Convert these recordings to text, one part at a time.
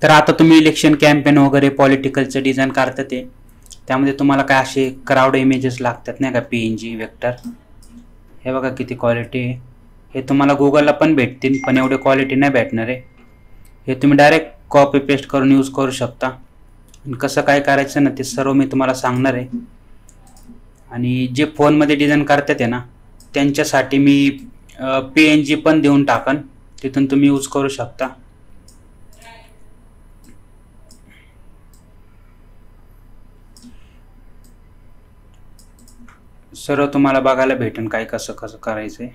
तर आता तुम्ही इलेक्शन कॅम्पेन वगैरे पॉलिटिकलचं डिझाईन करता ते, त्यामध्ये तुम्हाला काय असे क्राऊड इमेजेस लागतात नाही का, PNG वेक्टर. हे बघा किती क्वालिटी आहे. हे तुम्हाला गुगलला पण भेटतील, पण एवढे क्वालिटी नाही भेटणार आहे. हे तुम्ही डायरेक्ट कॉपी पेस्ट करून यूज करू शकता. कसं काय करायचं ना ते सर्व मी तुम्हाला सांगणार आहे. आणि जे फोनमध्ये डिझाईन करतात आहे ना, त्यांच्यासाठी मी PNG पण देऊन टाकन, तिथून तुम्ही यूज करू शकता. सर्व तुम्हाला बघायला भेटेल काय कसं कसं करायचंय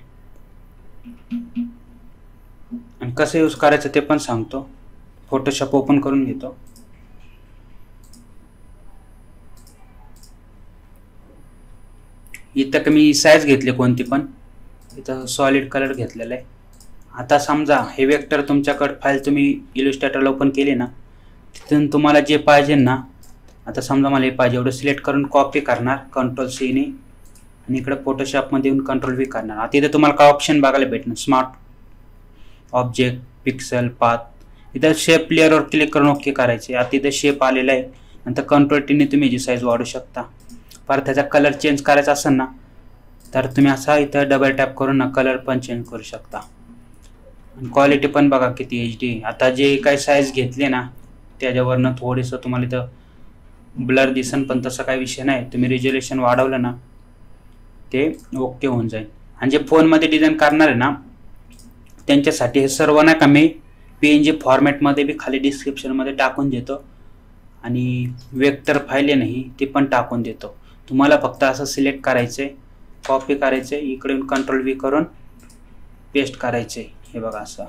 आणि कसं यूज करायचं ते पण सांगतो. फोटोशॉप ओपन करून घेतो. इथं मी साईज घेतली कोणती पण, इथं सॉलिड कलर घेतलेला आहे. आता समजा हे वेक्टर तुमच्याकडे फाईल तुम्ही इलस्ट्रेटरला ओपन केली ना, तिथून तुम्हाला जे पाहिजे ना, आता समजा मला हे पाहिजे एवढं सिलेक्ट करून कॉपी करणार Ctrl+C ने, आणि इकडे फोटोशॉपमध्ये येऊन Ctrl+V करणार. आता इथे तुम्हाला काय ऑप्शन बघायला भेटणार, स्मार्ट ऑब्जेक्ट, पिक्सल, पाथ. इथं शेप लेअरवर क्लिक करून ओके करायचे. आता इथे शेप आलेला आहे. नंतर Ctrl+T ने तुम्ही जी साईज वाढवू शकता. परत त्याचा कलर चेंज करायचा असेल ना, तर तुम्ही असा इथं डबल टॅप करून ना कलर पण चेंज करू शकता. क्वालिटी पण बघा किती HD. आता जे काही साईज घेतले ना, त्याच्यावरनं थोडंसं तुम्हाला इथं ब्लर दिसन, पण तसा काही विषय नाही. तुम्ही रिझोल्युशन वाढवलं ना ते ओके होऊन जाईल. आणि जे फोनमध्ये डिझाईन करणार आहे ना, त्यांच्यासाठी हे सर्व ना का मी PNG फॉर्मॅटमध्ये बी खाली डिस्क्रिप्शनमध्ये टाकून देतो, आणि वेक्टर फाईल आहे नाही ती पण टाकून देतो. तुम्हाला फक्त असं सिलेक्ट करायचं, कॉपी करायचं, इकडून Ctrl+V करून पेस्ट करायचे. हे बघा असं,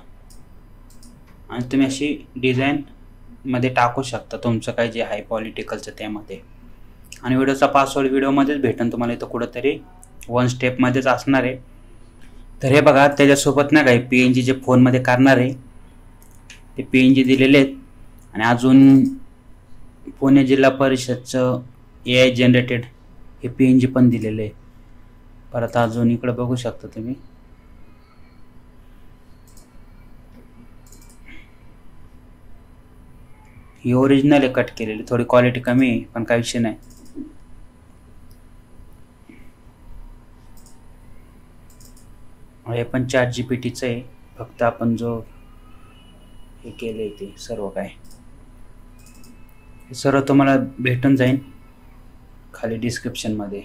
आणि तुम्ही अशी डिझाईनमध्ये टाकू शकता तुमचं काय जे आहे पॉलिटिकलचं त्यामध्ये. आणि व्हिडिओचा पासवर्ड व्हिडिओमध्येच भेटेल तुम्हाला, इथं कुठंतरी 1 स्टेपमध्येच असणार आहे. तर हे बघा त्याच्यासोबत ना काही PNG जे फोनमध्ये करणार आहे ते PNG दिलेले आहेत. आणि अजून पुणे जिल्हा परिषदचं AI जनरेटेड हे PNG पण दिलेलं आहे. परत अजून इकडे बघू शकता तुम्ही, ही ओरिजिनल आहे कट केलेली, थोडी क्वालिटी कमी आहे पण काही विषय नाही. हे पण ChatGPTचं आहे, फक्त आपण जो हे केलंय ते सर्व काय हे सर्व तुम्हाला भेटून जाईल खाली डिस्क्रिप्शनमध्ये.